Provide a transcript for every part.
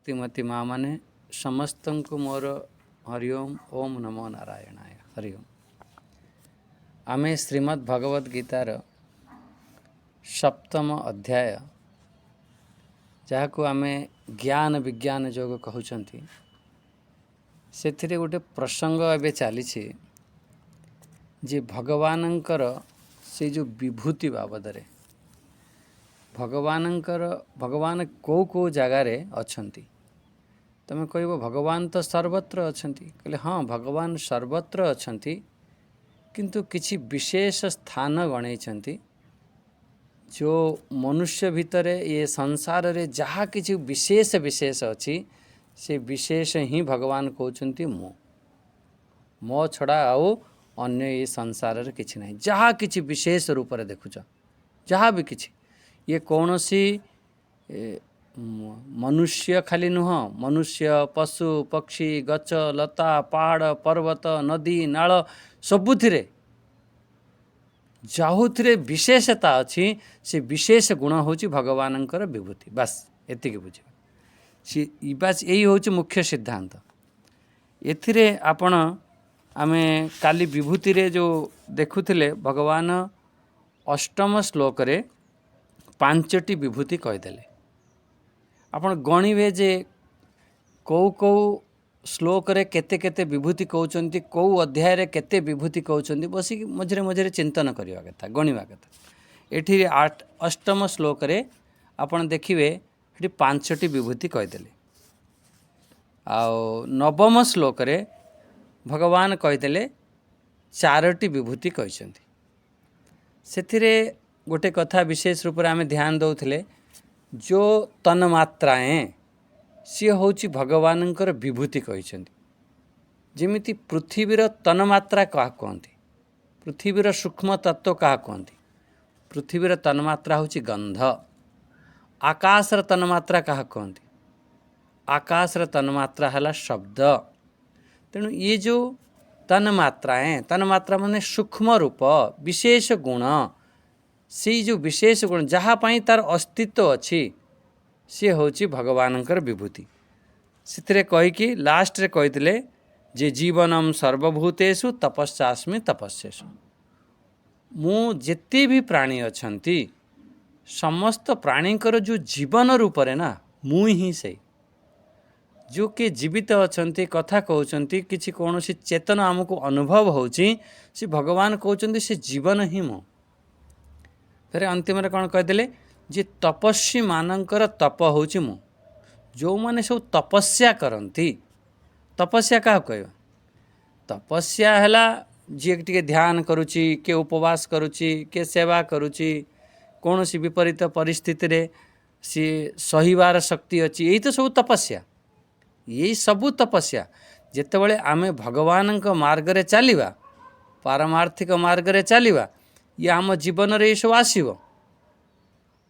भक्तिमती माँ माने समस्त को मोर हरिओम ओम नमो नारायणाय हरिओम। आमे श्रीमद् भगवद गीतार सप्तम अध्याय जहाँ को आमे ज्ञान विज्ञान योग कहउछंती से गोटे प्रसंग एवं चली जे भगवानंकर से जो विभूति बाबदरे भगवान को जगार अच्छी तमें कह भगवान तो सर्वत्र अच्छी कहले हाँ भगवान सर्वत्र अच्छी किंतु किछि विशेष स्थान गणैछंती जो मनुष्य भितर ये संसार रे जहाँ किछि विशेष विशेष अच्छी से विशेष ही भगवान कहउछंती मो छड़ा आओ अन्य ये संसार रे किछि नहीं जहाँ किछि विशेष रूप रे देखुछ जहाँ भी किछि ये कौनसी मनुष्य खाली नुह मनुष्य पशु पक्षी गच लता पहाड़ पर्वत नदी नाल सबुथिरे जाहुथिरे विशेषता अच्छी से विशेष गुण होची भगवानंकर विभूति बस एतिक बुझे सी बस यही होची मुख्य सिद्धांत। एथिरे आपण आमे काली विभूति रे जो देखुथिले भगवान अष्टम श्लोक रे पांचटी विभूति कहीदेले आपण गणिबे जे कौ कौ श्लोक रे केते केते विभूति कहउचंती कौ अध्याय रे केते विभूति कहउचंती बसी मझरे मझरे चिंतन करिवा कथा गणिवा कथा। एठी अष्टम श्लोक रे आपण देखिबे एठी पांचटी विभूति कहीदेले आउ नवम श्लोक रे भगवान कहीदेले चारोटी विभूति कहिसंती। सेथिरे गोटे कथा विशेष रूप से आम ध्यान दौले जो तन्मात्राएँ सी हूँ भगवानंकर विभूति कहिसंती। जेमिति पृथ्वीर तन्मात्रा क्या कहती पृथ्वीर सूक्ष्म तत्व क्या कहती पृथ्वीर तन्मात्रा हूँ गंध। आकाशर तन्मात्रा क्या कहती आकाशर तन्मात्रा है शब्द। तेणु ये जो तन्मात्रा माने सूक्ष्म रूप विशेष गुण से जो विशेष गुण जहाँपाई तार अस्तित्व अच्छी सी हूँ भगवानंकर विभूति। से कहीकि लास्ट रे कहीथिले जे जीवनम सर्वभूतेषु तपस्यास्मि तपस्येषु मु जेते भी प्राणी अच्छन्ति समस्त प्राणीकर जो जीवन रूप रे ना मु ही से जो कि जीवित अच्छन्ति कथा कहउचंती किछि कौनसी चेतन आमको अनुभव होची से भगवान कहउचंती से जीवन ही मु। फिर अंतिम कौन कहीदेले जे तपस्वी मानकर तप होची मु जो माने सब तपस्या करती तपस्या क्या कह तपस्या है जी टे ध्यान करुच्ची के उपवास करुच्ची के सेवा करुच्ची कौन सी विपरीत परिस्थिति रे सी सहीबार शक्ति अच्छी यही तो सब तपस्या यही सबू तपस्या जितेबाला आमे भगवान मार्ग रे चलिबा पारमार्थिक मार्ग रे चलिबा ये आम जीवन रे सब आसीबो।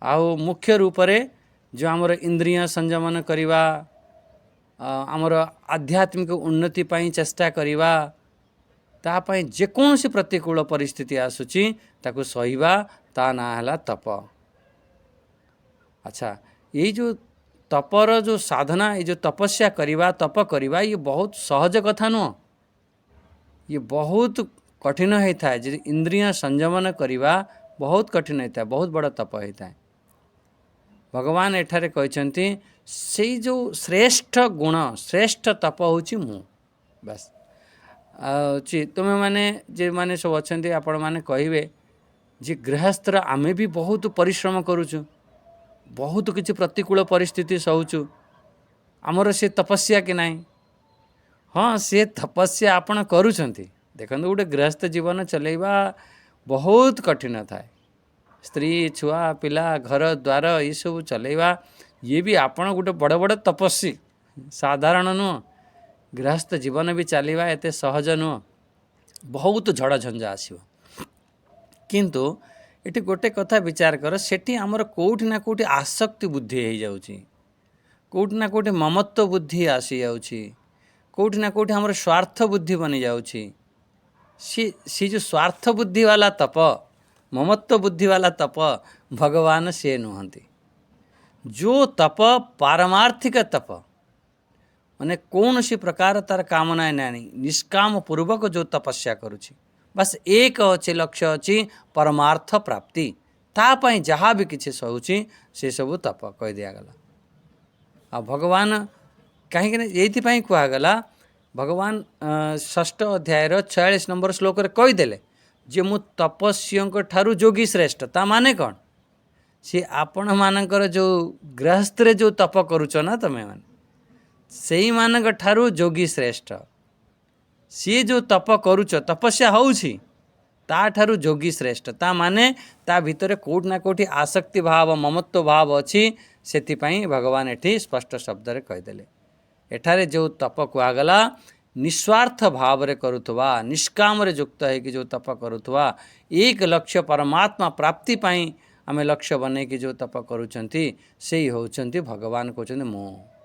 आउ मुख्य रूप रे जो आमर इंद्रिय संयमन करिबा आमर आध्यात्मिक उन्नति पाई चेष्टा करिबा ता पाई जेकोसी प्रतिकूल परिस्थिति आसुची ताकू सहीबा ता ना हला तप। अच्छा यही जो तपर जो साधना ये जो तपस्या करिबा तप करिबा ये बहुत सहज कथा नुह ये बहुत कठिन होता है। जी इंद्रिय संयमन करिबा बहुत कठिन होता है बहुत बड़ा तप होता है। भगवान एठारे कहते से जो श्रेष्ठ गुण श्रेष्ठ तप होची मु बस तुम्हें माने जे माने सब अच्छे आपण माने कहिबे जे गृहस्थ आमे भी बहुत परिश्रम करुचु बहुत किसी प्रतिकूल परिस्थिति सहूचु आमर से तपस्या कि नहीं हाँ से तपस्या आपण करुछंती देखो गोटे गृहस्थ जीवन चलेबा बहुत कठिन थाए स्त्री छुआ पिला घर द्वार ये सब चलेबा ये भी आपण गोटे बड़ बड़ तपस्वी साधारण नुह गृहस्थ जीवन भी चलवा एते सहज नुह बहुत झड़ झंझा आसो किंतु ये गोटे कथा विचार कर सेठी आमर कोठी ना कोठी आसक्ति बुद्धि हो जाउची कोठी ना कोठी ममत्व बुद्धि आसी जाउची कोठी ना कोठी आमर स्वार्थ बुद्धि बनी जाउची सी जो स्वार्थ बुद्धि वाला तप ममत्व बुद्धि वाला तप भगवान से नुहंती जो तप पारमार्थिक तप ମାନେ କୌଣସି ପ୍ରକାର ତାର କାମନା ନାହିଁ, ନିଷ୍କାମ ପୂର୍ବକ ଯେଉଁ ତପସ୍ୟା କରୁଛି, ବାସ୍ ଏକ ଅଛି ଲକ୍ଷ୍ୟ ଅଛି ପରମାର୍ଥ ପ୍ରାପ୍ତି, ତା ପାଇଁ ଯାହା ବି କିଛି ସହୁଛି ସେସବୁ ତପ କହିଦିଆଗଲା। ଆଉ ଭଗବାନ କାହିଁକିନା ଏଇଥିପାଇଁ କୁହାଗଲା, ଭଗବାନ 6ଠ ଅଧ୍ୟାୟର 46 ନମ୍ବର ଶ୍ଲୋକରେ କହିଦେଲେ ଯେ ମୁଁ ତପସ୍ୱୀଙ୍କ ଠାରୁ ଯୋଗୀ ଶ୍ରେଷ୍ଠ। ତା ମାନେ କ'ଣ? ସେ ଆପଣମାନଙ୍କର ଯେଉଁ ଗୃହସ୍ଥରେ ଯେଉଁ ତପ କରୁଛ ନା ତମେମାନେ, ସେଇମାନଙ୍କ ଠାରୁ ଯୋଗୀ ଶ୍ରେଷ୍ଠ। ସିଏ ଯେଉଁ ତପ କରୁଛ, ତପସ୍ୟା ହେଉଛି, ତାଠାରୁ ଯୋଗୀ ଶ୍ରେଷ୍ଠ। ତା ମାନେ ତା ଭିତରେ କେଉଁଠି ନା କେଉଁଠି ଆସକ୍ତି ଭାବ, ମମତ୍ୱ ଭାବ ଅଛି। ସେଥିପାଇଁ ଭଗବାନ ଏଠି ସ୍ପଷ୍ଟ ଶବ୍ଦରେ କହିଦେଲେ। ଏଠାରେ ଯେଉଁ ତପ କୁହାଗଲା, ନିସ୍ୱାର୍ଥ ଭାବରେ କରୁଥିବା, ନିଷ୍କାମରେ ଯୁକ୍ତ ହେଇକି ଯେଉଁ ତପ କରୁଥିବା, ଏକ ଲକ୍ଷ୍ୟ ପରମାତ୍ମା ପ୍ରାପ୍ତି ପାଇଁ ଆମେ ଲକ୍ଷ୍ୟ ବନେଇକି ଯେଉଁ ତପ କରୁଛନ୍ତି, ସେଇ ହେଉଛନ୍ତି ଭଗବାନ କହୁଛନ୍ତି ମୁଁ।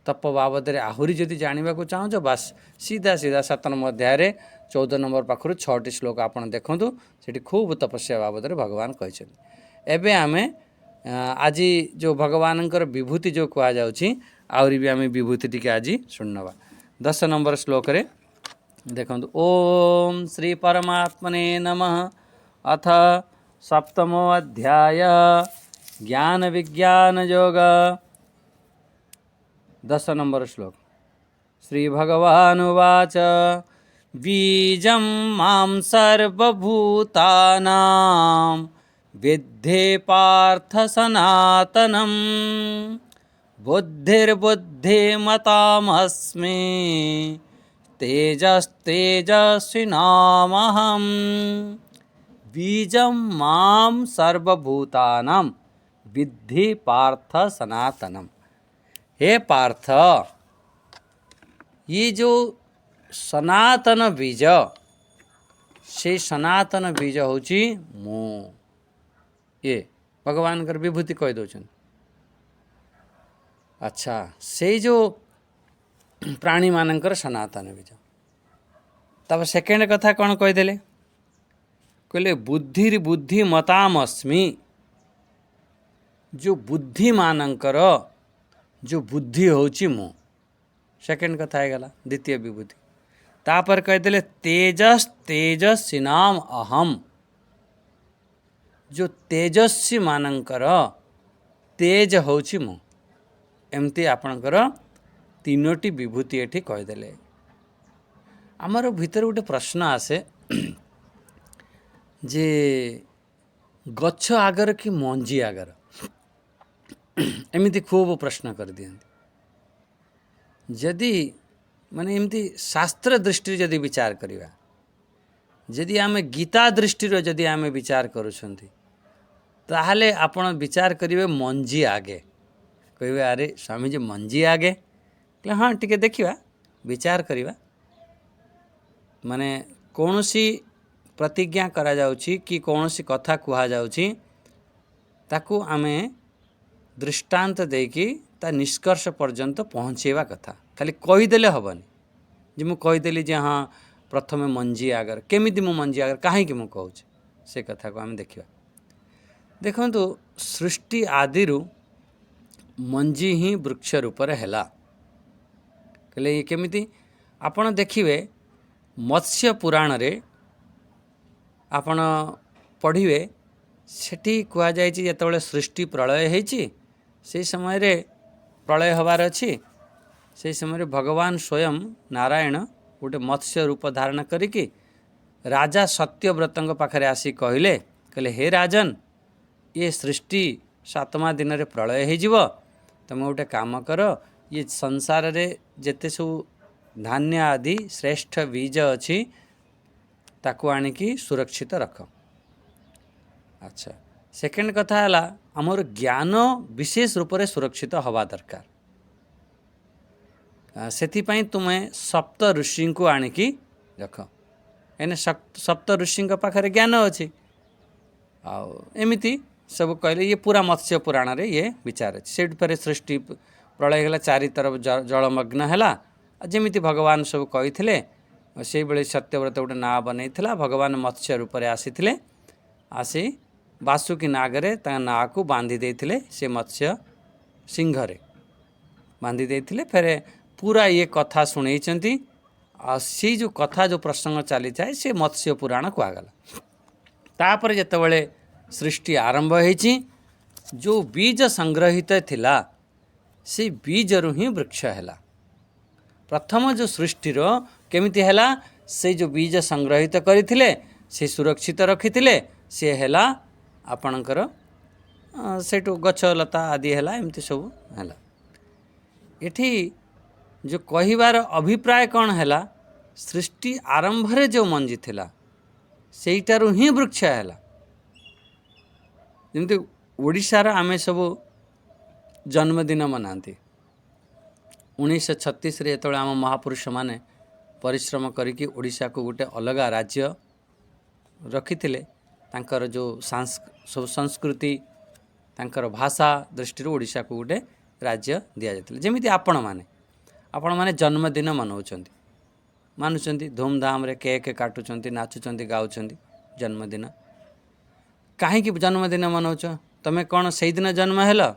ତପ ବାବଦରେ ଆହୁରି ଯଦି ଜାଣିବାକୁ ଚାହୁଁଛ, ବାସ୍ ସିଧା 7 ନମ୍ବର ଅଧ୍ୟାୟରେ 14 ନମ୍ବର ପାଖରୁ 6ଟି ଶ୍ଲୋକ ଆପଣ ଦେଖନ୍ତୁ, ସେଠି ଖୁବ୍ ତପସ୍ୟା ବାବଦରେ ଭଗବାନ କହିଛନ୍ତି। ଏବେ ଆମେ ଆଜି ଯେଉଁ ଭଗବାନଙ୍କର ବିଭୂତି ଯେଉଁ କୁହାଯାଉଛି, ଆହୁରି ବି ଆମେ ବିଭୂତି ଟିକେ ଆଜି ଶୁଣିନେବା। 10 ନମ୍ବର ଶ୍ଲୋକରେ ଦେଖନ୍ତୁ, ଓମ୍ ଶ୍ରୀ ପରମାତ୍ମନେ ନମଃ। ଅଥ 7ମୋ ଅଧ୍ୟାୟ ଜ୍ଞାନ ବିଜ୍ଞାନ ଯୋଗ। 10 ନମ୍ବର ଶ୍ଲୋକ। ଶ୍ରୀ ଭଗବାନ ଉବାଚ ବୀଜଂ ମାଂ ସର୍ବଭୂତାନାଂ ବିଦ୍ଧି ପାର୍ଥ ସନାତନଂ ବୁଦ୍ଧିର୍ବୁଦ୍ଧିମତାମସ୍ମି ତେଜସ୍ତେଜସ୍विनामहं। बीजं मां सर्वभूतानां विद्धि पार्थ सनातनम। हे पार्थ, ये जो सनातन बीज, से सनातन बीज होची मु। ये भगवान कर विभूति कह दौन। अच्छा, से जो प्राणी मानकर सनातन बीज। तब सेकेंड कथा कौन कहीदेले? कहले बुद्धिर बुद्धि मतामस्मि। जो बुद्धि मानकर जो बुद्धि होची मु। सेकेंड कथा है गला, द्वितीय विभूति। तापर कहदेले तेजस तेजस्विनाम अहम। जो तेजस्वी मानकर तेज होची मु। एमती आपणकर तीनोटी विभूति एठी कहीदेले। आमर भीतर गोटे प्रश्न आसे जे गच्छ आगर कि मंजी आगर, एमती खूब प्रश्न कर दियंती। जदि माने एमती शास्त्र दृष्टि जदि विचार करिवा, जदि आमे गीता दृष्टि जदि आमे विचार करूछंती, ताहले आपण विचार करिवे मंजी आगे। कहबे अरे स्वामी जी मंजी आगे? कहले हाँ टिके देखिवा, विचार करिवा। माने कौनसी प्रतिज्ञा करा जाउची कि कौनसी कथा कुहा जाउची, ताकू आमे दृष्टांत देकी ता निष्कर्ष पर्यंत पहुँचेवा कथा। खाली कहीदेले हबनी जे मु कहीदेली जे हाँ प्रथमे मंजी आगर, केमिति मु मंजी आगर, काहेकि मु कहूँ, से कथा को आमे देखिवा। देखंतु सृष्टि आदिरु मंजी ही वृक्ष रूपरे हैला। कहले ये केमिति? आपण देखिवे मत्स्य पुराण रे आपण पढ़िवे, सेठी कुआ जायछि जेतेबेले सृष्टि प्रलय हेछि, से समय रे प्रलय हबार अछि, से समय रे भगवान स्वयं नारायण गोटे मत्स्य रूप धारण करिकि राजा सत्यव्रतଙ୍କ पाखरे आसी कहले हे राजन, ये सृष्टि 7वां दिन रे प्रलय हे जीव, तुम गोटे काम कर, ये संसार रे जेते सब धान्य आदि श्रेष्ठ बीज अच्छी ताकू आनिकी सुरक्षित रख। अच्छा, सेकेंड कथा है आमर ज्ञान विशेष रूप से सुरक्षित हवा दरकार। सेथिपाई तुम्हें सप्त ऋषि को आनिकी रख। एने सप्त ऋषि पाखरे ज्ञान अच्छी आमती सब कहले। ये पूरा मत्स्य पुराण रे ये विचार अच्छे। से सृष्टि प्रलय है, चारि तरफ जलमग्न है, जमीती भगवान सब कही से बेले सत्यव्रत गोटे ना बनई, भगवान मत्स्य रूप से आसी आसी बासुकी नागरे ना को बांधी देते, से मत्स्य सिंह रे बांधी देते। फिर पूरा ये कथा शुणई सी जो कथा जो प्रसंग चली थाए से मत्स्य पुराण कहगला। तापर जितेबाला सृष्टि आरंभ होती जो बीज संग्रहित थिला से बीज रु ही वृक्ष है। प्रथम जो सृष्टिर केमिति हैला से जो बीज संग्रहित करथिले से सुरक्षित रखिथिले से हैला आपणकर सेठु गछ लता आदि हैला एमती सब हैला। एठी जो कहिबार अभिप्राय कौन हैला सृष्टि आरंभ रे जो मंजी थिला सेइटारु ही वृक्ष हैला। जेमती ओडिशार आमे सब जन्मदिन मनाती 1936 रे जेतबेले आम महापुरुष माने परिश्रम करिकी ओडिशा को गोटे अलग राज्य रखिथिले तांकर जो सब संस्कृति तांकर भाषा दृष्टि ओडिशा को गोटे राज्य दिया जायतिले। जेमिति आपण माने जन्मदिन मनाउछंती मानुछंती धूमधाम रे केक काटुछंती नाचुछंती गाउछंती जन्मदिन। काहेकि जन्मदिन मनाउछ तमे कौन से दिन जन्म हेला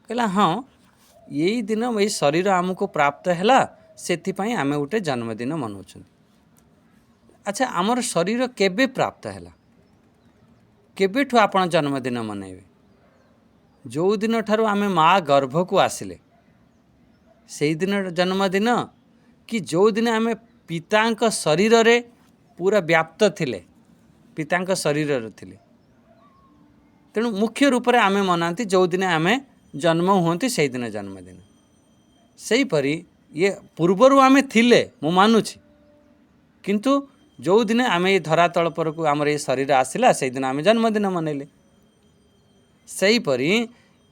कहला हाँ यही दिन ये शरीर आमको प्राप्त हैला सेथिपाई आमे गोटे जन्मदिन मनाउछंती। अच्छा आमर शरीर केबे प्राप्त हैला केबेठु आपण जन्मदिन मनैबे जो दिन ठारू आमे माँ गर्भ को आसिले से दिन जन्मदिन कि जो दिन आमे पितांक शरीर रे पूरा व्याप्त थिले पितांक शरीर रे थिले। तेणु मुख्य रूप से आमे मनाती जो दिन आमे जन्म हुंती से दिन जन्मदिन सही परी ये पूर्वर आमे थिले मु मानुछि किंतु जो दिन आमे धरातल पर को आमर ये शरीर आसिला से दिन आमे जन्मदिन मनैले। सही परी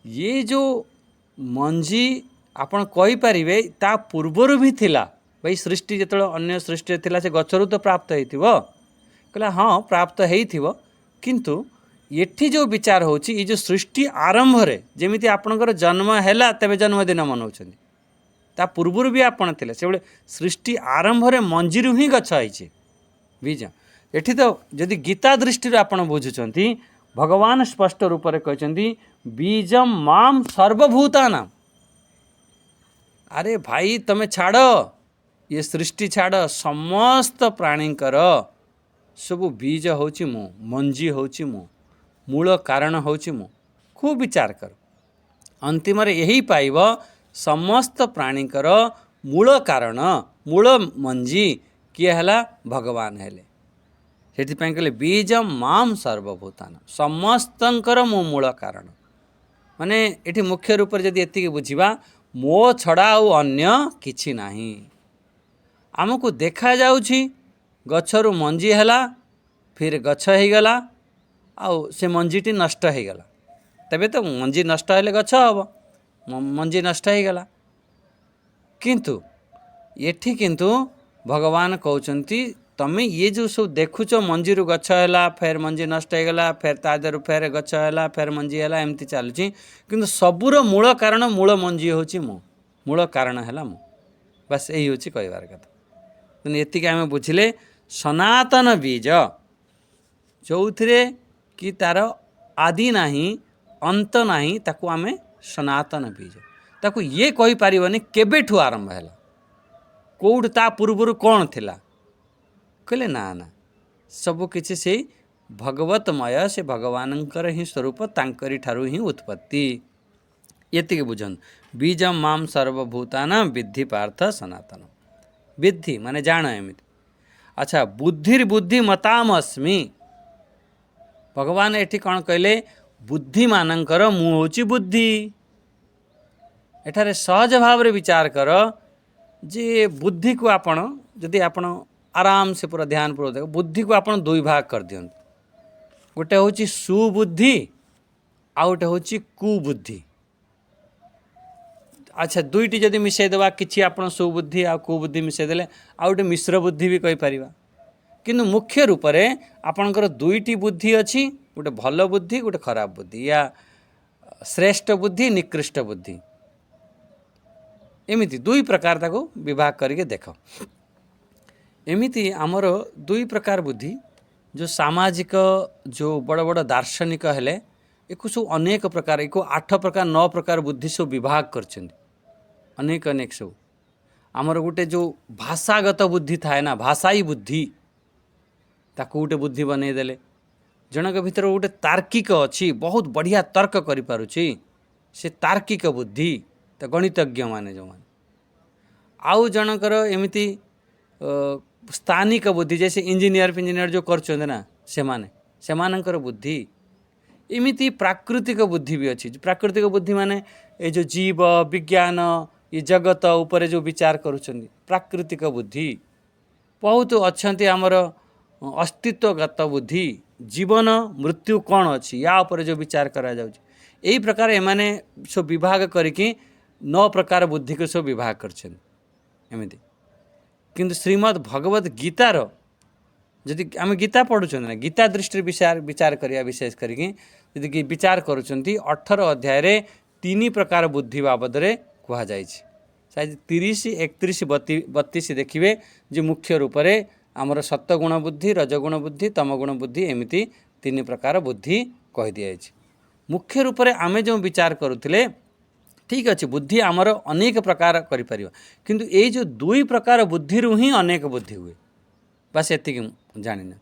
ये जो मंजी आपण कहि परिबे ता पूर्वर भी थिला भाई सृष्टि जेतलो अन्य सृष्टि थिला से गछरु तो प्राप्त हेतिबो कहला हाँ प्राप्त हेतिबो किंतु एठी जो विचार होची ये जो सृष्टि आरंभ रे जेमिति आपणकर जन्म हैला तबे जन्मदिन मनाउछंती ता पूर्वर भी आपण थिले से बेले सृष्टि आरंभ रे मंजीरु ही गछ आइछे बीज। एठी तो जदि गीता दृष्टि आपण बुझुछंती भगवान स्पष्ट रूप से कहते बीजम माम सर्वभूतानां। अरे भाई तमे छाड़ ये सृष्टि छाड़ समस्त प्राणीकर सब बीज होची मु मंजी होची मु मूल कारण होची मु। खूब विचार कर अंतिम रे यही पाइब समस्त प्राणीकर मूल कारण मूल मंजी किए हला भगवान हेले। सेथिपाई कहले बीज माम सर्वभूतान समस्तंकर मो मूल कारण माने एठी मुख्य रूप से जदि एतिके बुझिबा मो छड़ा और अन्य किछि नाही। आमको देखा जाउछि गछरु मंजी हैला फिर गछ हो गला आउ से मंजीटी नष्ट हो गला तबे तो मंजी नष्ट हेले गछ हबो मंजी नष्ट हो गला किंतु एठी किंतु भगवान कहउचंती तमे ये जो सब देखुच मंजीरु गछ हैला फेर मंजी नष्ट हो गला फेर तादरु फेर गछ हैला फेर मंजी हैला एमती चलुची किंतु सबुर मूल कारण मूल मंजी होची मु मूल कारण हैला मु बस यही होची कहबार कथा। तेणु एतिके आमे बुझिले सनातन बीज जो कि तार आदि नाही अंत नाही ताकू आमे सनातन बीज ताकू ये कहि परिबनी केबेठु आरंभ हैला कोउठ ता पूर्वरु कौन थिला कहले ना ना सब किछि से भगवतमय से भगवानंकर ही स्वरूप तांकरी ठारू ही उत्पत्ति एतिके बुझन बीजम माम सर्वभूतानां विद्धि पार्थ सनातन विद्धि माने जान एमिति। अच्छा बुद्धिर बुद्धि मताम अस्मि भगवान एठी कौन कहले बुद्धि मानंकर मु होची बुद्धि। एठारे सहज भाव रे विचार कर जे बुद्धि को आपण जदि आपण आराम से पूरा ध्यान पूर्वक देख बुद्धि को आपण दुई भाग कर दियंत गोटे होची सुबुद्धि आ गोटे होची कुबुद्धि। अच्छा दुईटी जदि मिसई देबा किछि आपण सुबुद्धि आ कुबुद्धि मिसई देले आ गोटे मिश्र बुद्धि भी कहि परिबा किंतु मुख्य रूप से आपणकर दुईटी बुद्धि अच्छी गोटे भल बुद्धि गोटे खराब बुद्धि या श्रेष्ठ बुद्धि निकृष्ट बुद्धि एमिति दुई प्रकार ताको विभाग करके देख। एमिति आमर दुई प्रकार बुद्धि जो सामाजिक जो बड़ बड़ दार्शनिक हेले एक सब अनेक प्रकार एक 8 प्रकार 9 प्रकार बुद्धि सब विभाग करछन अनेक अनेक सब आमर गोटे जो भाषागत बुद्धि थाए ना भाषाई बुद्धि ताकू गोटे बुद्धि बनईदेले जनक भितर गोटे तार्किक अच्छी बहुत बढ़िया तर्क करिपारुछि से तार्किक बुद्धि तो गणितज्ञ माने जो माने आउ जनकर एमिति स्थानिक बुद्धि जैसे इंजीनियर जो कर ना सेमानंकर बुद्धि एमिति प्राकृतिक बुद्धि भी अच्छी। प्राकृतिक बुद्धि माने ये जो जीव विज्ञान ये जगत उपरे जो विचार करुछन्ति प्राकृतिक बुद्धि बहुत अच्छन्ति। आमर अस्तित्वगत बुद्धि जीवन मृत्यु कौन अच्छी या उपरे जो विचार करा जाउछि एही प्रकार एमाने सब विभाग करिकि 9 प्रकार बुद्धि को सब विभाग करछन्ति एमिति। किंतु श्रीमद् भगवत गीतार जदि आम गीता पढ़ुछन ना गीता दृष्टि विचार करिया विशेष करिकि जदि विचार करुछन्ति 18 अध्याय रे 3 प्रकार बुद्धि बाबद रे कुहा जाइछि। शायद 30 31 32 देखिए जे मुख्य रूप से आमर सत्वगुण बुद्धि रजगुण बुद्धि तमगुण बुद्धि एमिति 3 प्रकार बुद्धि कहि दिया जाइछि। मुख्य रूप से आमे जो विचार करुथिले ठीक अच्छे बुद्धि आमर अनेक प्रकार करिपर किंतु ये जो 2 प्रकार बुद्धि रु ही अनेक बुद्धि हुए बस एति जानिना।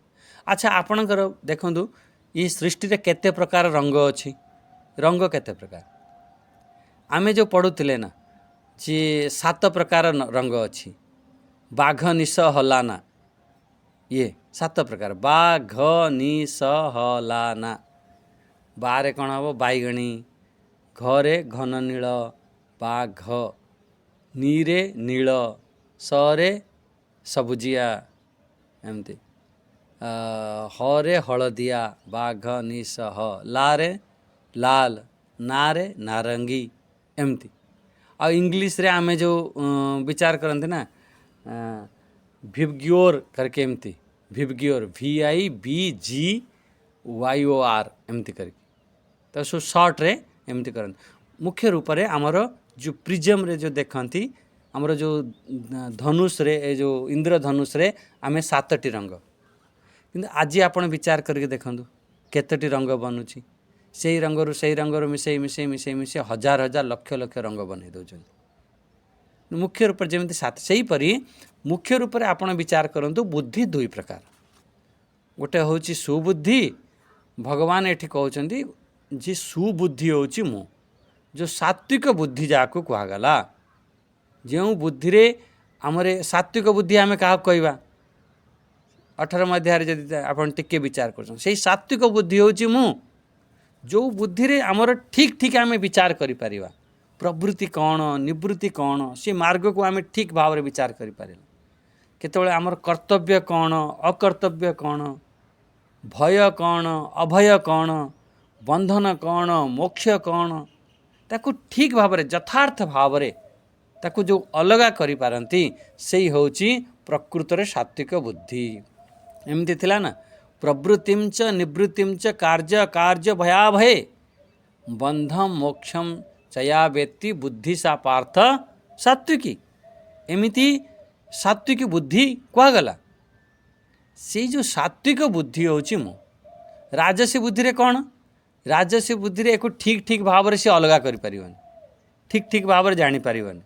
अच्छा आपणकर देखंतु ये सृष्टि रे केते प्रकार रंग अच्छी रंग केते प्रकार आमे जो पढ़ुथिले ना जे 7 प्रकार रंग अच्छी बाघ निश हलाना ये 7 प्रकार बाघ निश हलाना बारे कौन हम बैगणी घरे घन नील बाघ नीरे नील सरे सबुजिया एमती हरे हलदिया बाघ निश ह लारे लाल नारे नारंगी एमती। आ इंग्लिश रे आमे जो विचार करते ना भिवग्योर करके एमती भिवग्योर VIVGYOR एमती करके तो सो शॉर्ट रे एमती करन। मुख्य रूप से आमर जो प्रिज्म रे जो देखती आमर जो धनुष रे जो इंद्रधनुष रे आमे 7टी रंग किंतु आज आपण विचार करके देखंतु केतटी रंग बनुची से रंगरू मिसई मिसई मिसई मिसई हजार हजार लक्ष लक्ष रंग बनै दौरान मुख्य रूप से जमी 7 से परी मुख्य रूप से आपण विचार करंतु बुद्धि 2 प्रकार गोटे हूँ सुबुद्धि भगवान एठी कहउछन्ति जे सुबुद्धि होची मु जो सात्विक बुद्धि जाको कहगला जो बुद्धि रे आमरे सात्विक बुद्धि आमे क्या कहवा 18 अध्याय जदि आपण टिके विचार करछन से सात्विक बुद्धि होची मु जो बुद्धि रे आमर ठीक ठीक आमे विचार करि परिबा प्रवृत्ति कौन निवृत्ति कौन से मार्ग को आमे ठीक भाव रे विचार करि परिला केतबेले आमर कर्तव्य कौन अकर्तव्य कौन भय कौन अभय कौन बंधन कौन मोक्ष कौन ताकू ठीक भाव रे यथार्थ भाव रे ताकू जो अलगा करि पारंती सेही होची प्रकृत रे सात्विक बुद्धि एमती थिला ना प्रवृत्तिम च निवृत्तिम च कार्य कार्य भयाभये बंधम मोक्षम चया वेत्ति बुद्धि सा पार्थ सात्विकी एमिति सात्विक बुद्धि कहगला से जो सात्विक बुद्धि होची मु राजसी बुद्धि रे कौन राजसी बुद्धि रे एको ठीक ठीक भाव रे से अलगा करि परिबन ठीक ठीक भाव रे जानि परिबन।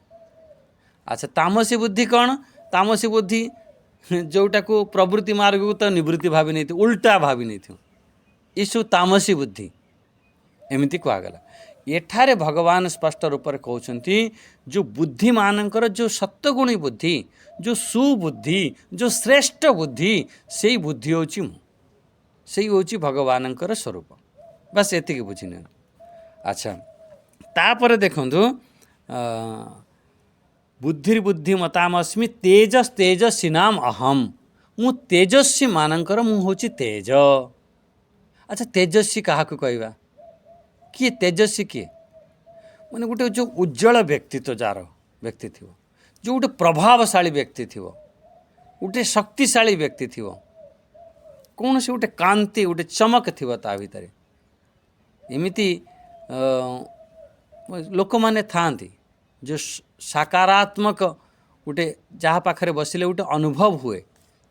अच्छा तामसी बुद्धि कौन तामसी बुद्धि जोटा को प्रवृत्ति मार्ग को तो निवृत्ति भावी नहीं थी उल्टा भावी नहीं थी ईसु तामसी बुद्धि एमती कहगला। एठारे भगवान स्पष्ट रूप से कहते जो बुद्धि मानकर जो सत्वगुणी बुद्धि जो सुबुद्धि जो श्रेष्ठ बुद्धि से बुद्धि होची मु से होची भगवानंकर स्वरूप बस एतिक बुझिने। अच्छा तापर देखंतु बुद्धिर्बुद्धि मतामस्मि तेजस तेजस्वी नाम अहम मु तेजस्वी मानकर मु होची तेज। अच्छा तेजस्वी क्या कहवा किए तेजस्वी किए मैंने गोटे जो उज्जवल व्यक्तित्व जार व्यक्ति थी जो गोटे प्रभावशाली व्यक्ति थी गोटे शक्तिशाली व्यक्ति थी कौन से गोटे कांति गोटे चमक थी ता भितर एमिति लोक माने थांती जो सकारात्मक गोटे जहाँ पाखरे बसिले गोटे अनुभव हुए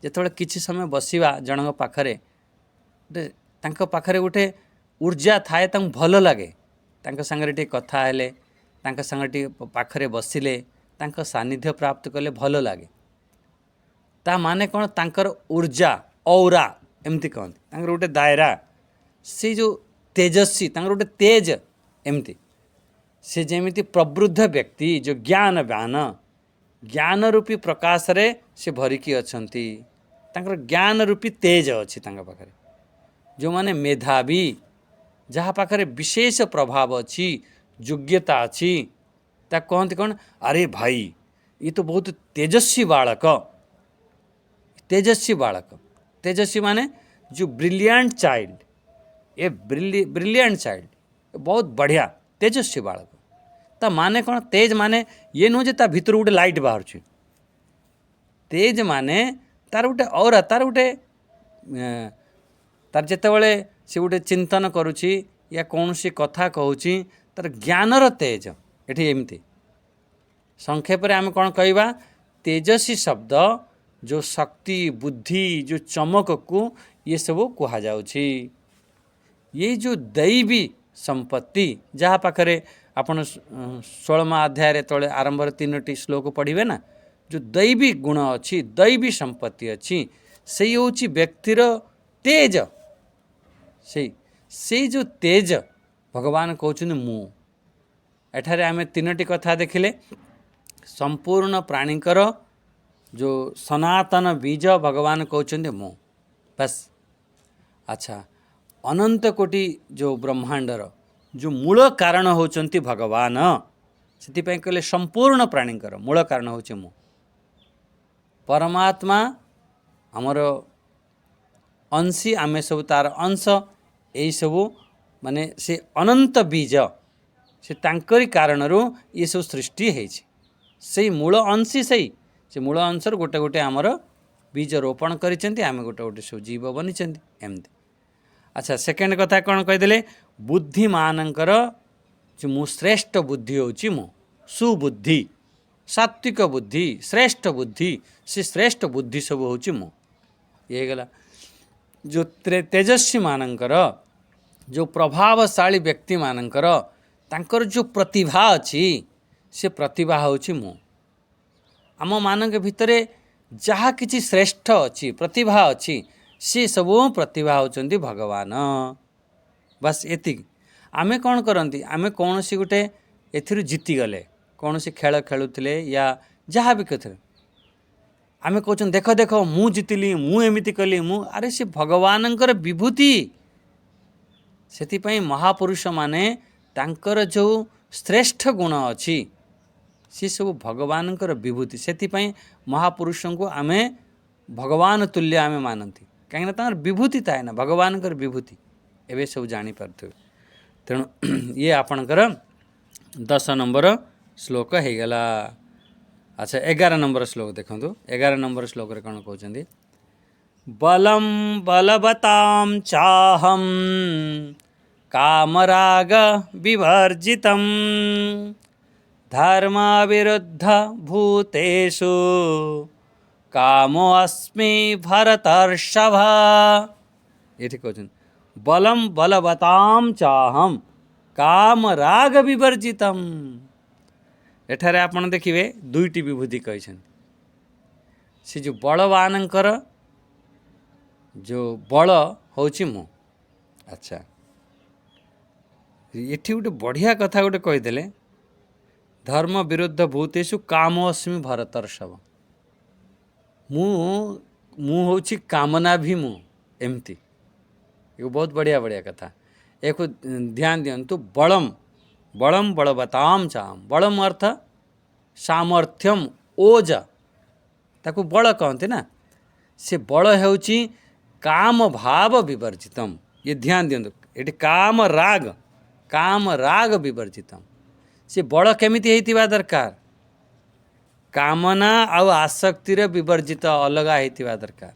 जिते किसी समय बसवा जन पाखरे गोटे तांको पाखरे गोटे ऊर्जा थाए भल लगे सांगे टे कथा हेले सांगे टे पाखरे बसिले तांक सानिध्य प्राप्त कले भल लगे ता माने कौन तांकर ऊर्जा औरा एमती कहते तांकर गोटे दायरा से जो तेजस्वी तांकर गोटे तेज एमती से जेमिति प्रबुद्ध व्यक्ति जो ज्ञान रूपी प्रकाश रे से भरिकी अछंती तांकर ज्ञान रूपी तेज अच्छी तांका पाखरे जो माने मेधावी जहाँ पाखरे विशेष प्रभाव अच्छी योग्यता अच्छी ता कहते कौन अरे भाई ये तो बहुत तेजस्वी बालक तेजस्वी माने जो brilliant child a brilliant child बहुत बढ़िया तेजस्वी बालक ता माने कौन तेज माने ये नुह जे ता भितर गोटे लाइट बाहर तेज माने तार गोटे और तार गोटे तार जितेबाला से गोटे चिंतन करुच्ची या कौन सी कथा कहूँ तार ज्ञानर तेज एठी एमती संक्षेप आम कौन कहवा तेजस्वी शब्द जो शक्ति बुद्धि जो चमक को ये सब कहा जाउछि ये जो दैवी संपत्ति जहाँ पाखरे आपण 16वां अध्याय तले आरंभ 3टी श्लोक पढ़िबे ना जो दैवी गुण अच्छी दैवी संपत्ति अच्छी से होची व्यक्तिर तेज से जो तेज भगवान कहउछन मु एठारे आमे 3टी कथा देखिले संपूर्ण प्राणीकर जो सनातन बीज भगवान कहउछन मु बस अच्छा अनंत कोटि जो ब्रह्मांडर जो मूल कारण होचंती भगवान से कहले संपूर्ण प्राणीकर मूल कारण होचे मु परमात्मा आमर अंशी आमे सब तार अंश यही सब माने से अनंत बीज से तांकरी कारणरू ये सब सृष्टि होइछि से मूल अंशी से मूल अंशर गोटे गोटे आमर बीज रोपण करिसेंती आमे गोटे गोटे सब जीव बनिसेंती एमती अच्छा सेकेंड कथा कौन कहीदेले बुद्धिमानंकर जो मु श्रेष्ठ बुद्धि होची मु सुबुद्धि सात्विक बुद्धि श्रेष्ठ बुद्धि से श्रेष्ठ बुद्धि सब होची मु ये गला जो तेजस्वी मानंकर जो प्रभावशाली व्यक्ति मानंकर तांकर जो प्रतिभा अच्छी से प्रतिभा होची मु आम मानक भितरे जहाँ किछि श्रेष्ठ अच्छी प्रतिभा अच्छी सी सब प्रतिभा होचंदी भगवान बस एति आमे कौन करती आमे कौन सी गोटे एथिरु जीति गले कौन सी खेल खेलुथिले या जहाँ भी कथे आमे कहछन देख देख मु जीतिली मु एमिति कली मु अरे से भगवानंकर विभूति सेति महापुरुष माने तांकर जो श्रेष्ठ गुण अच्छी सी सब भगवानंकर विभूति सेति महापुरुष को आमे भगवान तुल्य आमे मानती कहीं तार विभूति थाए ना भगवानकर विभूति एवं सब जापर तेणु ये आपणकर 10 नंबर श्लोक हो गला अच्छा 11 नंबर श्लोक देखो 11 नंबर श्लोक रे कौन कहते बलम बलवताम चाहम कामराग विवर्जितम धर्म विरुद्ध भूतेषु कामो अस्मि भरतर्षभ ये कहते बलम बलवताम चाहम काम राग विवर्जितम एठारे आपण देखिए 2टी विभूति कही से जो बलवानंकर जो बल होची मु अच्छा एठी गोटे बढ़िया कथा गोटे कहीदेले धर्म विरुद्ध भूतेषु कामो अस्मि भरतर्षभ मु होची कामना भी मु एमती ये बहुत बढ़िया बढ़िया कथा एक ध्यान दियंतु बलम बलम बलवताम चाम बलम अर्थ सामर्थ्यम ओज ताकू बल कहते ना से बल होची काम भाव विवर्जितम ये ध्यान दियंतु ये काम राग विवर्जितम से बल केमिति हेतिबा दरकार कामना आउ आसक्तिर विवर्जित अलगा होइतिबा दरकार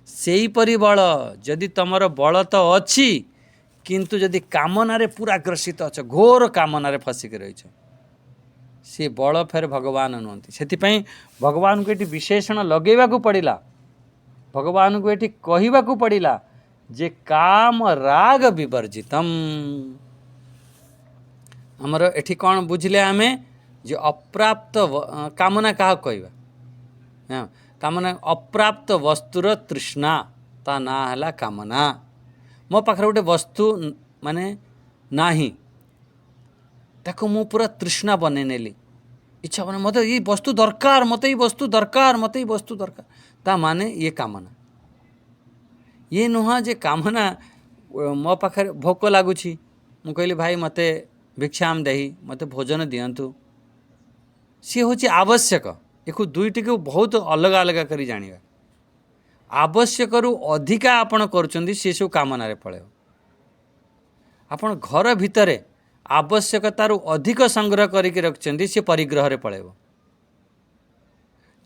सेही परि बल जदि तमर बल तो अच्छी किंतु जदि कामनारे पूरा ग्रसित अच्छ घोर कामनारे फसिक रही सी बल फेर भगवान नुहति से भगवान को ये विशेषण लगेवा पड़ा भगवान को ये कहवा पड़ा जे काम राग विवर्जितम आमर एठी कौन बुझले आमे जे अप्राप्त कामना क्या कहवा हाँ कामना अप्राप्त वस्तुर तृष्णा ता ना है कामना। मो पाखे गोटे वस्तु माने नाही ताको मु पूरा तृष्णा बने नेली इच्छा बने मत ये वस्तु दरकार मत ये वस्तु दरकार मत ये वस्तु दरकार ता माने ये कामना। ये नुह जे कामना मो पाखे भोक लगुच मु कहली भाई मते भिक्षाम देही मते भोजन दियंतु सी हूँ आवश्यक। एक दुईटी को बहुत अलग अलग करी जानिबा आवश्यक रु अधिका आपण करुचंदी से सब कामना पड़े आपण घर भितर आवश्यकतार अधिक संग्रह करके रखिंट सी परिग्रह पड़े।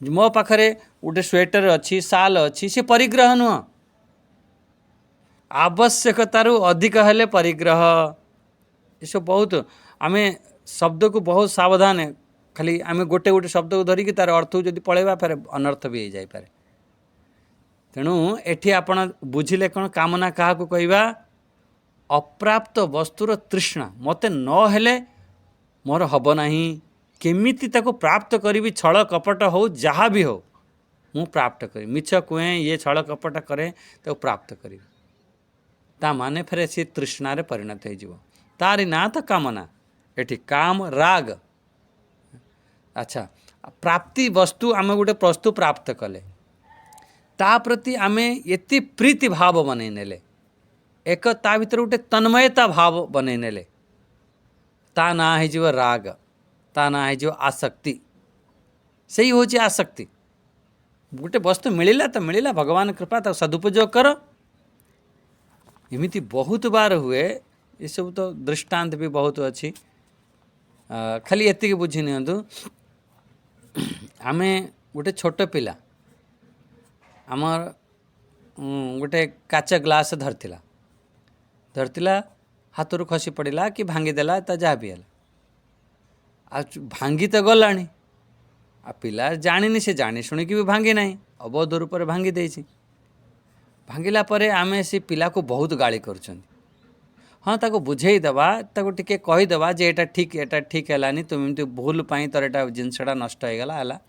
मो पाखरे गोटे स्वेटर अच्छी साल अच्छी सी परिग्रह नुह आवश्यकतार अधिक हेले परिग्रह। ये सब बहुत आम शब्द को बहुत सावधान है खाली आम गोटे गोटे शब्द को धरिकी तार अर्थ जब पलैबा फिर अनर्थ भी हो जाए। तेणु एठी आपण बुझिले कौन कामना क्या कहवा अप्राप्त वस्तुर तृष्णा मते न हेले मोर हब नहीं केमिति ताको प्राप्त करी छल कपट हो जहाँ भी हो मु प्राप्त करी मिछ कुए ये छल कपट करे तो प्राप्त करी ता माने फिर सी तृष्णारे परिणत हो तारी ना तो कामना एठी काम राग। अच्छा प्राप्ति वस्तु आम गोटे वस्तु प्राप्त कले ता प्रति आमे एति प्रीति भाव बनै नेले एक ता भीतर गोटे तन्मयता भाव बनै नेले ता ना हो राग ता ना हो आसक्ति से ही हूँ आसक्ति। गोटे वस्तु मिलला तो मिलला भगवान कृपा तो सदुपयोग कर एमिति बहुत बार हुए। ये सब तो दृष्टांत भी बहुत अच्छी खाली एतिक बुझी नियंतु आमे गोटे छोट पिला आमर गोटे काच ग्लास धरतिला हाथ रू खसी पड़ा कि भांगीदेला ता जहाँ भी है आ भांगी तो गलानी आ पिला जानी से जानी शुणिकी भी भांगी ना अबोध रूप से भांगी देछि भांगिला परे आमे से पिला को बहुत गाली करुछन। हाँ ताको बुझेई दबा ताको टिके कहीदेवा जे एटा ठीक हैलानी तुम एमती भूल पाई तोर एटा जिनसटा नष्ट हो गला है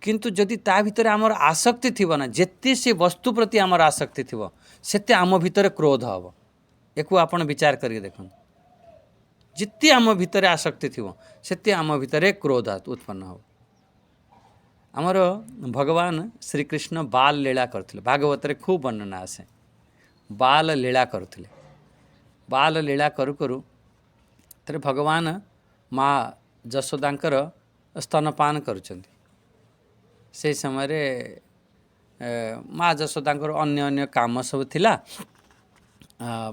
किंतु जदि ता भितर आमर आसक्ति थिबो ना जेते से वस्तु प्रति आमर आसक्ति थिबो सेते आम भितर क्रोध हब। एको आपण विचार करके देखुन जिते आम भितर आसक्ति थिबो सेते आम भितर क्रोध उत्पन्न हो। आमर भगवान श्रीकृष्ण बाल लीला करथिले भागवत रे खूब वर्णना आसे बाल लीला करथिले बाल लीला करू करू तरे भगवान माँ जशोदांकर स्तनपान करुचंती से समय रे माँ जशोदांकर अन्य अन्य काम सब थिला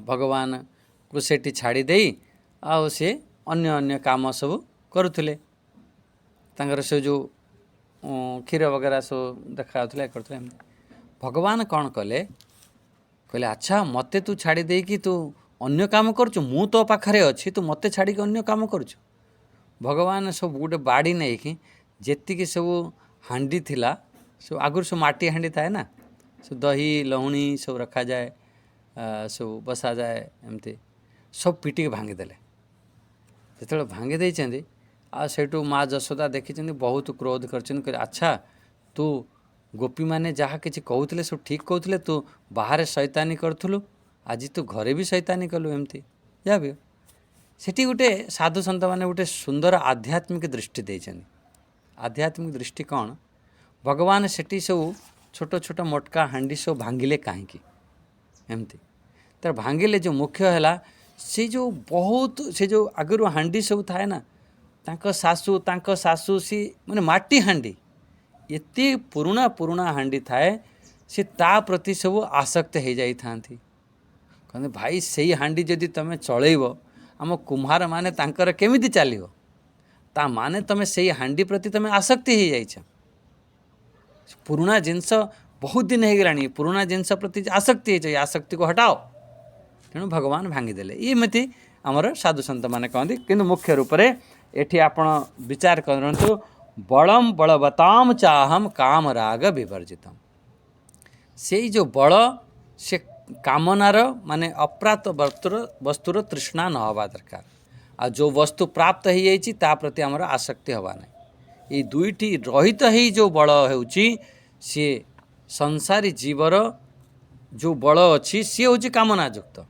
भगवान को सेठी छाड़ी देई आ से अन्य अन्य काम सब करुथिले तांकर से जो क्षीर वगैरह सब देखा करते भगवान कौन कले कहले अच्छा मते तू छाड़ी दे कि तू अन्य काम करुचु मु तो पाखरे अच्छी तू मते छाड़ी के अन्य काम करुचु। भगवान सब गोटे बाड़ी नहीं कि जेतिकी सब हांडी थिला सब आगुर सब माटी हांडी थाए ना सब दही लहुणी सब रखा जाए सब बसा जाए एमती सब पिटिक भांगीदेले जो भांगी देइछन्ति आ सेठू माँ जशोदा देखी बहुत क्रोध कर अच्छा तू गोपी मैंने जहाँ किसी कहते सब ठीक कहते तू बाहर शैतानी करूँ आज तू घरे भी शैतानी कलु एमती जहाँ भी सेठी गोटे साधु सन्त मैंने गोटे सुंदर आध्यात्मिक दृष्टि देइछन्ति। आध्यात्मिक दृष्टि कौन भगवान सेठी सब छोट छोट मोटका हांडी सब भांगिले कहीं एमती तर भांगिले जो मुख्य है से जो बहुत से जो आगु हांडी सब थाए ना तांको सासू सी माने माटी हांडी एते पुराना पुराना हांडी थाए सी ता प्रति सब आसक्त हो जाई थांती कहते भाई सही हांडी जदि तुम चलैब आम कुम्हार माने तांकर केमिति चलिबो ता माने तुम सही हांडी प्रति तुम आसक्ति हो जाइछ पुराना जिनस बहुत दिन हो गलानी पुराना जिनस प्रति आसक्ति हो आसक्ति को हटाओ तेणु भगवान भांगीदेले एमती आमर साधु सन्त मैंने कहते किंतु मुख्य रूप से एठी आपण विचार करंतु बलम बलवताम चाहम काम राग विवर्जितम से जो बल से कामनार माने अप्राप्त वस्तुर तृष्णा न हवा दरकार आ जो वस्तु प्राप्त हो जाइए ता प्रति आमर आसक्ति हवा ना ये दुईटी रहित ही जो बल होउची सी संसारी जीवर जो बल अच्छी सी हूँ कामना युक्त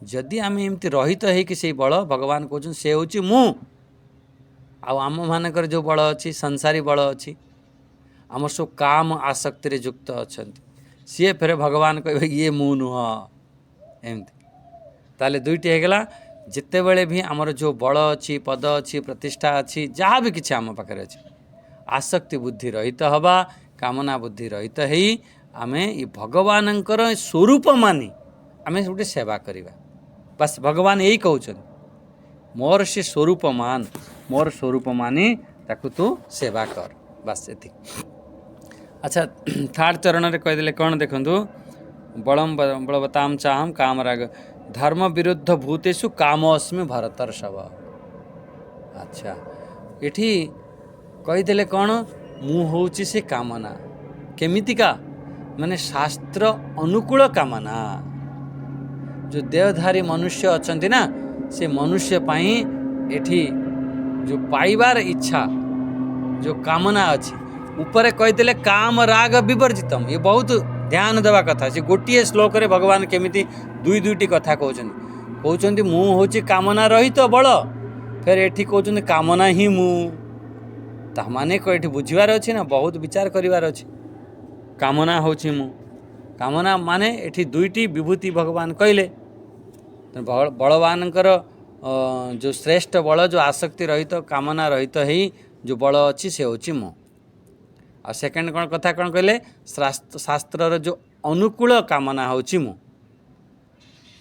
जदि आम एमती रहित होइकि से बल भगवान कहते से हूँ मु आम मानकर जो बल अच्छी संसारी बल अच्छी आम सब काम आसक्ति युक्त अच्छा सी फेर भगवान कहे ये मु नुह एमती ताले दुईटी होगला जिते बड़े भी आमर जो बल अच्छी पद अच्छी प्रतिष्ठा अच्छी जहाँ भी किसी आम पाखे अच्छी आसक्ति बुद्धि रहित हवा कामना बुद्धि रहित ही आमे ये भगवानंकर स्वरूप मानी आमे गोटे सेवा करिबा बस भगवान यही कहउछन मोर से स्वरूप मान मोर स्वरूप मानी ताकू तू सेवा कर बस एति अच्छा थर्ड चरण रे कह देले कौन देखंतु बलम बलवताम चाहम कामराग धर्म विरुद्ध भूतेषु कामोस्मि भरतर्षभ अच्छा एठी कहीदेले कौन मु हूँ से कामना केमितिका माने शास्त्र अनुकूल कामना जो देहधारी मनुष्य अछंती ना से मनुष्य पाई एठी जो पाइबार इच्छा जो कामना अच्छी ऊपर कहीदेले काम राग विवर्जितम ये बहुत ध्यान देवा कथा से गोटे श्लोक रे भगवान केमिति दुई दुईटी कथा कहउछन्ति मु हूँ कामना रहित बल फिर एठी कहउछन्ति कामना ही मु ताने कहीं बुझार अच्छी ना बहुत विचार करार अच्छी कामना हूँ मु कामना माने एठी दुईटी विभूति भगवान कहले बलवानकर जो श्रेष्ठ बल जो आसक्ति रहित कामना रहित ही जो बल अच्छी से हूँ मु आ सेकेंड कौन कथा कौन कहले शास्त्र जो अनुकूल कामना हूँ मु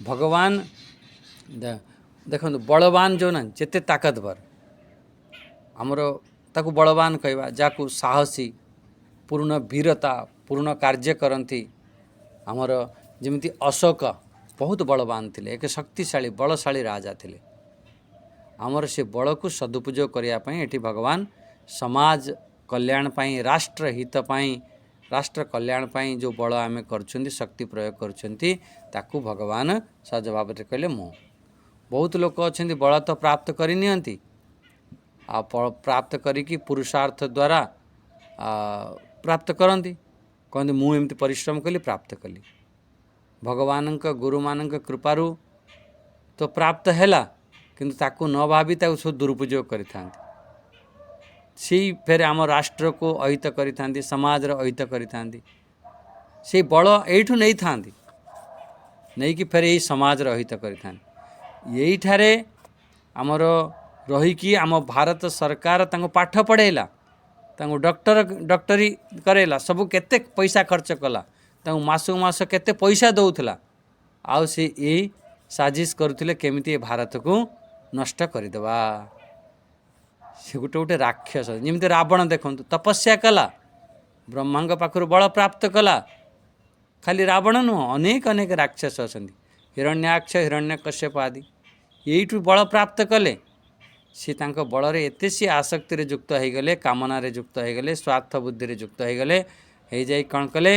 भगवान देखो बलवान जो ना जेते ताकतवर आमर ताकू बलवान कहवा जाकू साहसी पूर्ण वीरता पूर्ण कार्य करती आमर जमिति अशोक बहुत बलवान थे एक शक्तिशाली बलशाली राजा थे आमर से बल को सदुपयोग करने एटी भगवान समाज कल्याण पाई राष्ट्र हित पाई राष्ट्र कल्याण पाई जो बल आम कर शक्ति प्रयोग कर भगवान सहज भाव में कहले मु बहुत लोक अच्छा बल तो प्राप्त करनी आ प्राप्त करिकी पुरुषार्थ द्वारा प्राप्त करती कहते मु एमती परिश्रम कली प्राप्त कली भगवान गुरु मान कृपारू तो प्राप्त हैला किंतु ताकू न भावी ताकू सब दुरुपयोग करि फेर आम राष्ट्र को अहित करि समाज अहित करि से बल एठू नहीं था नहीं कि फेर यही समाज अहित करि आमर रहीकि आम भारत सरकार तांको पाठ पढ़ेला तांको डॉक्टरी करेला सब केते पैसा खर्च कला तांको मासु मास केते पैसा दौथला आउ से यही साजिश करुले केमिति भारत को नष्ट करदेवा से गोटे गोटे राक्षस जमी रावण देखु तपस्या कला ब्रह्मा पाखु बल प्राप्त कला खाली रावण नुह अनेक अनेक राक्षस अच्छा हिरण्याक्ष हिरण्यकश्यप आदि यहीठू बल प्राप्त कले सी तांको बल रे एते सी आसक्ति रे युक्त हो गले कामना रे युक्त हो गले स्वार्थ बुद्धि रे युक्त हो गले हे जाई कौन कले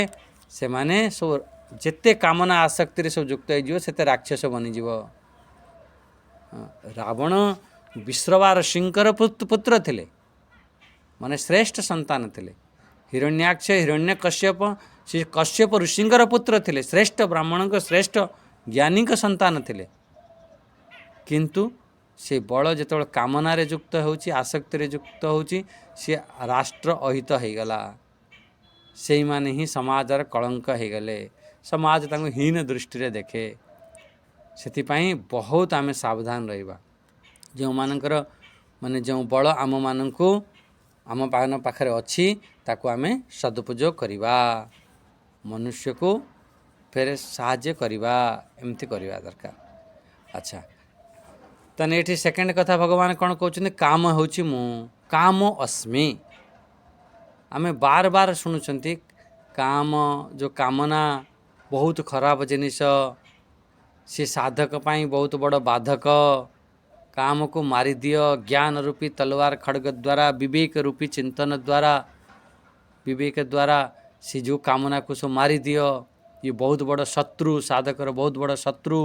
से माने सब जेते कामना आसक्ति रे सब युक्त हो सेते राक्षस बनी जीव रावण विश्रवा ऋषिंकर पुत्र थिले माने श्रेष्ठ संतान थिले हिरण्याक्ष हिरण्यकश्यप से कश्यप ऋषिंकर पुत्र थिले श्रेष्ठ ब्राह्मण को श्रेष्ठ ज्ञानी का संतान थिले किंतु से बल जो कामना रे युक्त होची आसक्ति रे युक्त होची से राष्ट्र अहित हो गला से माने ही समाजर कलंक हो गले समाज तांको हीन दृष्टि रे देखे सेतिपाई बहुत आमे सावधान रहिबा जो मानकर माने जो बल आम मानकू आम पाखरे अच्छी ताकू आमे सदुपयोग करिबा मनुष्य को फेर साहाय्य करिबा एमती करिबा दरकार अच्छा तने एठी सेकेंड कथा भगवान कौन कहते काम होची मु काम अस्मि आमे बार बार शुणुचंती काम जो कामना बहुत खराब जिनिस सी साधक पाई बहुत बड़ बाधक काम को मारी दियो ज्ञान रूपी तलवार खड़ग द्वारा विवेक रूपी चिंतन द्वारा विवेक द्वारा सी जो कामना को सब मारी दियो ये बहुत बड़ शत्रु साधकर बहुत बड़ शत्रु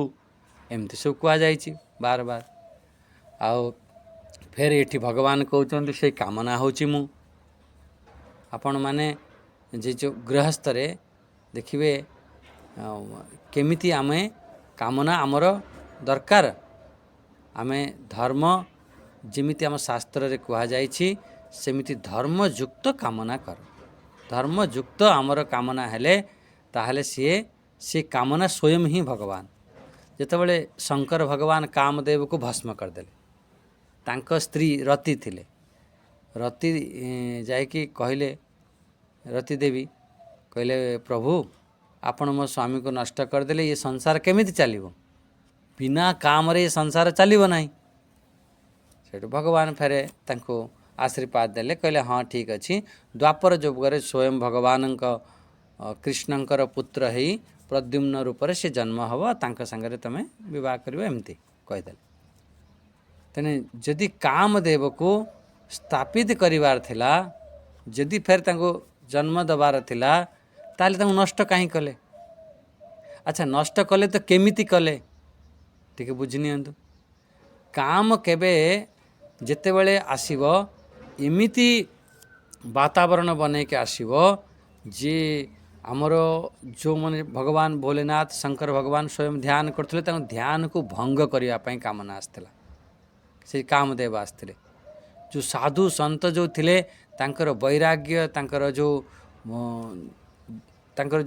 एमती सब कह जाइए बार बार ଆଉ ଫେର ଏଠି ଭଗବାନ କହୁଛନ୍ତି ସେଇ କାମନା ହେଉଛି ମୁଁ। ଆପଣମାନେ ଯେ ଯେଉଁ ଗୃହସ୍ଥରେ ଦେଖିବେ କେମିତି ଆମେ କାମନା ଆମର ଦରକାର। ଆମେ ଧର୍ମ ଯେମିତି ଆମ ଶାସ୍ତ୍ରରେ କୁହାଯାଇଛି ସେମିତି ଧର୍ମଯୁକ୍ତ କାମନା କର। ଧର୍ମଯୁକ୍ତ ଆମର କାମନା ହେଲେ ତାହେଲେ ସେ କାମନା ସ୍ୱୟଂ ହିଁ ଭଗବାନ। ଯେତେବେଳେ ଶଙ୍କର ଭଗବାନ କାମଦେବକୁ ଭସ୍ମ କରିଦେଲେ, ତାଙ୍କ ସ୍ତ୍ରୀ ରତି ଥିଲେ। ରତି ଯାଇକି କହିଲେ, ରତି ଦେବୀ କହିଲେ ପ୍ରଭୁ ଆପଣ ମୋ ସ୍ୱାମୀକୁ ନଷ୍ଟ କରିଦେଲେ, ଏ ସଂସାର କେମିତି ଚାଲିବ? ବିନା କାମରେ ଏ ସଂସାର ଚାଲିବ ନାହିଁ। ସେଠୁ ଭଗବାନ ଫେରେ ତାଙ୍କୁ ଆଶୀର୍ବାଦ ଦେଲେ, କହିଲେ ହଁ ଠିକ୍ ଅଛି, ଦ୍ୱାପର ଯୁଗରେ ସ୍ୱୟଂ ଭଗବାନଙ୍କ କୃଷ୍ଣଙ୍କର ପୁତ୍ର ହେଇ ପ୍ରଦ୍ୟୁମ୍ନ ରୂପରେ ସେ ଜନ୍ମ ହେବ, ତାଙ୍କ ସାଙ୍ଗରେ ତୁମେ ବିବାହ କରିବ, ଏମିତି କହିଦେଲେ। ତେଣୁ ଯଦି କାମଦେବକୁ ସ୍ଥାପିତ କରିବାର ଥିଲା, ଯଦି ଫେର ତାଙ୍କୁ ଜନ୍ମ ଦେବାର ଥିଲା, ତାହେଲେ ତାଙ୍କୁ ନଷ୍ଟ କାହିଁ କଲେ? ଆଚ୍ଛା, ନଷ୍ଟ କଲେ ତ କେମିତି କଲେ ଟିକେ ବୁଝି ନିଅନ୍ତୁ। କାମ କେବେ ଯେତେବେଳେ ଆସିବ ଏମିତି ବାତାବରଣ ବନେଇକି ଆସିବ ଯେ ଆମର ଯେଉଁମାନେ ଭଗବାନ ଭୋଲେନାଥ ଶଙ୍କର ଭଗବାନ ସ୍ୱୟଂ ଧ୍ୟାନ କରୁଥିଲେ, ତାଙ୍କ ଧ୍ୟାନକୁ ଭଙ୍ଗ କରିବା ପାଇଁ କାମନା ଆସିଥିଲା। ସେଇ କାମଦେବ ଆସିଥିଲେ। ଯେଉଁ ସାଧୁ ସନ୍ଥ ଯେଉଁ ଥିଲେ, ତାଙ୍କର ବୈରାଗ୍ୟ, ତାଙ୍କର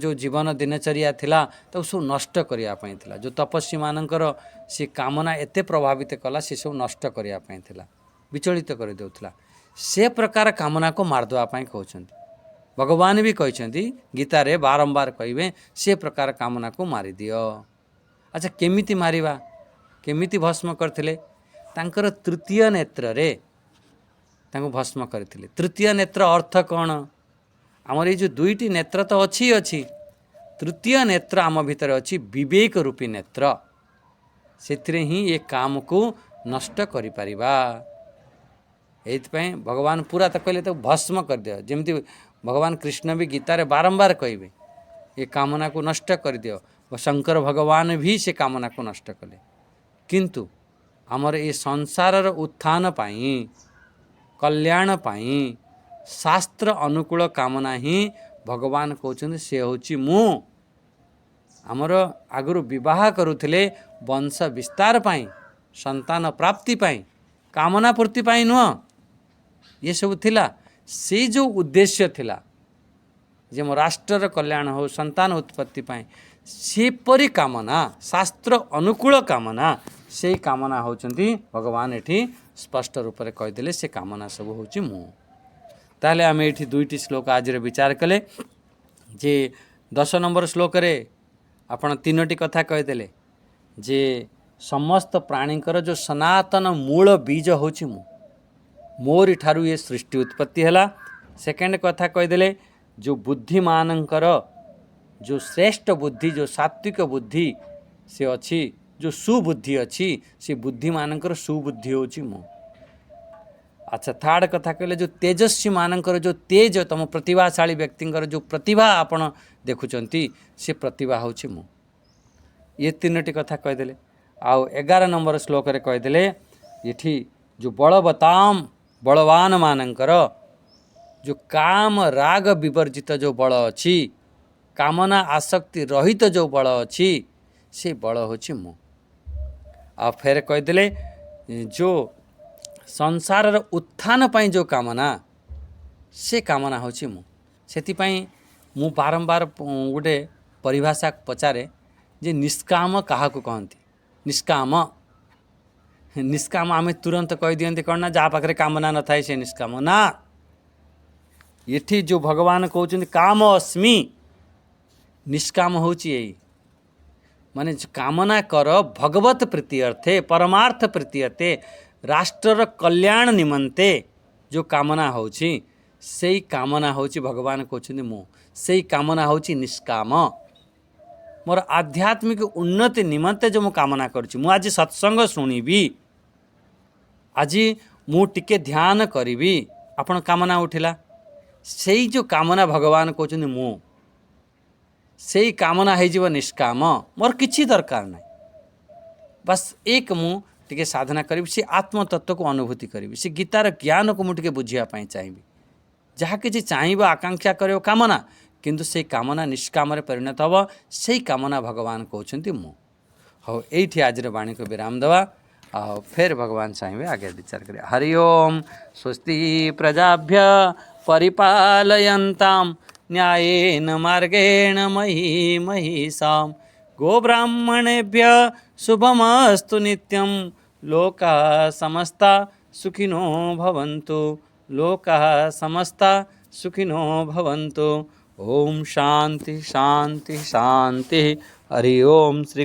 ଯେଉଁ ଜୀବନ ଦିନଚର୍ଯ୍ୟା ଥିଲା ତାକୁ ସବୁ ନଷ୍ଟ କରିବା ପାଇଁ ଥିଲା। ଯେଉଁ ତପସ୍ୱୀମାନଙ୍କର ସେ କାମନା ଏତେ ପ୍ରଭାବିତ କଲା, ସେସବୁ ନଷ୍ଟ କରିବା ପାଇଁ ଥିଲା, ବିଚଳିତ କରିଦେଉଥିଲା। ସେ ପ୍ରକାର କାମନାକୁ ମାରିଦେବା ପାଇଁ କହୁଛନ୍ତି। ଭଗବାନ ବି କହିଛନ୍ତି ଗୀତାରେ ବାରମ୍ବାର କହିବେ ସେ ପ୍ରକାର କାମନାକୁ ମାରିଦିଅ। ଆଚ୍ଛା, କେମିତି ମାରିବା? କେମିତି ଭସ୍ମ କରିଥିଲେ? ତାଙ୍କର ତୃତୀୟ ନେତ୍ରରେ ତାଙ୍କୁ ଭସ୍ମ କରିଥିଲେ। ତୃତୀୟ ନେତ୍ର ଅର୍ଥ କ'ଣ? ଆମର ଏଇ ଯେଉଁ ଦୁଇଟି ନେତ୍ର ତ ଅଛି, ତୃତୀୟ ନେତ୍ର ଆମ ଭିତରେ ଅଛି ବିବେକ ରୂପୀ ନେତ୍ର। ସେଥିରେ ହିଁ ଏ କାମକୁ ନଷ୍ଟ କରିପାରିବା। ଏଇଥିପାଇଁ ଭଗବାନ ପୁରା ତ କହିଲେ ତାକୁ ଭସ୍ମ କରିଦିଅ। ଯେମିତି ଭଗବାନ କୃଷ୍ଣ ବି ଗୀତାରେ ବାରମ୍ବାର କହିବେ ଏ କାମନାକୁ ନଷ୍ଟ କରିଦିଅ। ଶଙ୍କର ଭଗବାନ ବି ସେ କାମନାକୁ ନଷ୍ଟ କଲେ। କିନ୍ତୁ ଆମର ଏ ସଂସାରର ଉତ୍ଥାନ ପାଇଁ, କଲ୍ୟାଣ ପାଇଁ ଶାସ୍ତ୍ର ଅନୁକୂଳ କାମନା ହିଁ ଭଗବାନ କହୁଛନ୍ତି ସେ ହେଉଛି ମୁଁ। ଆମର ଆଗରୁ ବିବାହ କରୁଥିଲେ ବଂଶ ବିସ୍ତାର ପାଇଁ, ସନ୍ତାନ ପ୍ରାପ୍ତି ପାଇଁ, କାମନା ପୂର୍ତ୍ତି ପାଇଁ ନୁହଁ। ଏସବୁ ଥିଲା ସେଇ ଯେଉଁ ଉଦ୍ଦେଶ୍ୟ ଥିଲା ଯେ ମୋ ରାଷ୍ଟ୍ରର କଲ୍ୟାଣ ହେଉ, ସନ୍ତାନ ଉତ୍ପତ୍ତି ପାଇଁ, ସେପରି କାମନା, ଶାସ୍ତ୍ର ଅନୁକୂଳ କାମନା, ସେଇ କାମନା ହେଉଛନ୍ତି ଭଗବାନ ଏଠି ସ୍ପଷ୍ଟ ରୂପରେ କହିଦେଲେ ସେ କାମନା ସବୁ ହେଉଛି ମୁଁ। ତାହେଲେ ଆମେ ଏଠି ଦୁଇଟି ଶ୍ଲୋକ ଆଜିର ବିଚାର କଲେ। ଯେ 10 ନମ୍ବର ଶ୍ଲୋକରେ ଆପଣ 3ଟି କଥା କହିଦେଲେ ଯେ ସମସ୍ତ ପ୍ରାଣୀଙ୍କର ଯେଉଁ ସନାତନ ମୂଳ ବୀଜ ହେଉଛି ମୁଁ, ମୋରି ଠାରୁ ଏ ସୃଷ୍ଟି ଉତ୍ପତ୍ତି ହେଲା। ସେକେଣ୍ଡ କଥା କହିଦେଲେ ଯେଉଁ ବୁଦ୍ଧିମାନଙ୍କର ଯେଉଁ ଶ୍ରେଷ୍ଠ ବୁଦ୍ଧି, ଯେଉଁ ସାତ୍ଵିକ ବୁଦ୍ଧି ସେ ଅଛି, ଯେଉଁ ସୁବୁଦ୍ଧି ଅଛି, ସେ ବୁଦ୍ଧିମାନଙ୍କର ସୁବୁଦ୍ଧି ହେଉଛି ମୁଁ। ଆଚ୍ଛା, ଥାର୍ଡ଼ କଥା କହିଲେ ଯେଉଁ ତେଜସ୍ୱୀମାନଙ୍କର ଯେଉଁ ତେଜ, ତୁମ ପ୍ରତିଭାଶାଳୀ ବ୍ୟକ୍ତିଙ୍କର ଯେଉଁ ପ୍ରତିଭା ଆପଣ ଦେଖୁଛନ୍ତି, ସେ ପ୍ରତିଭା ହେଉଛି ମୁଁ। ଏ 3ଟି କଥା କହିଦେଲେ। ଆଉ 11 ନମ୍ବର ଶ୍ଲୋକରେ କହିଦେଲେ ଏଠି ଯେଉଁ ବଳବାନମାନଙ୍କର ଯେଉଁ କାମ ରାଗ ବିବର୍ଜିତ ଯେଉଁ ବଳ ଅଛି, କାମନା ଆସକ୍ତି ରହିତ ଯେଉଁ ବଳ ଅଛି, ସେ ବଳ ହେଉଛି ମୁଁ। ଆଉ ଫେର କହିଦେଲେ ଯେଉଁ ସଂସାରର ଉତ୍ଥାନ ପାଇଁ ଯେଉଁ କାମନା, ସେ କାମନା ହେଉଛି ମୁଁ। ସେଥିପାଇଁ ମୁଁ ବାରମ୍ବାର ଗୋଟେ ପରିଭାଷା ପଚାରେ ଯେ ନିଷ୍କାମ କାହାକୁ କହନ୍ତି? ନିଷ୍କାମ ଆମେ ତୁରନ୍ତ କହିଦିଅନ୍ତି କ'ଣ ନା, ଯାହା ପାଖରେ କାମନା ନଥାଏ ସେ ନିଷ୍କାମ। ନା, ଏଠି ଯେଉଁ ଭଗବାନ କହୁଛନ୍ତି କାମ ଅସ୍ମି, ନିଷ୍କାମ ହେଉଛି ଏଇ, ମାନେ କାମନା କର ଭଗବତ ପ୍ରୀତି ଅର୍ଥେ, ପରମାର୍ଥ ପ୍ରୀତି ଅର୍ଥେ, ରାଷ୍ଟ୍ରର କଲ୍ୟାଣ ନିମନ୍ତେ ଯେଉଁ କାମନା ହେଉଛି, ସେଇ କାମନା ହେଉଛି ଭଗବାନ କହୁଛନ୍ତି ମୁଁ। ସେଇ କାମନା ହେଉଛି ନିଷ୍କାମ। ମୋର ଆଧ୍ୟାତ୍ମିକ ଉନ୍ନତି ନିମନ୍ତେ ଯେଉଁ ମୁଁ କାମନା କରୁଛି, ମୁଁ ଆଜି ସତ୍ସଙ୍ଗ ଶୁଣିବି, ଆଜି ମୁଁ ଟିକେ ଧ୍ୟାନ କରିବି, ଆପଣ କାମନା ଉଠିଲା, ସେଇ ଯେଉଁ କାମନା ଭଗବାନ କହୁଛନ୍ତି ମୁଁ, ସେଇ କାମନା ହେଇଯିବ ନିଷ୍କାମ। ମୋର କିଛି ଦରକାର ନାହିଁ, ବାସ୍ ଏକ ମୁଁ टिके साधना करी सी आत्मतत्व को अनुभूति करी सी गीतार ज्ञान को मुझे बुझापी चाहिए जहाँ कि चाहब आकांक्षा कर कामना किंतु से कामना निष्काम परिणत हम से कामना भगवान कहते मु हाँ ये आज वाणी को विराम दवा फिर भगवान चाहिए आगे विचार करें। हरि ओम स्वस्ति प्रजाभ्य परिपालयन्ताम न्यायेन मार्गेण मही महिषां गोब्राह्मणेभ्य शुभमस्तु नित्यं लोकाः समस्ता सुखिनो भवन्तु लोकाः समस्ता सुखिनो भवन्तु। ओम शांति शांति शांति। हरि ओम श्री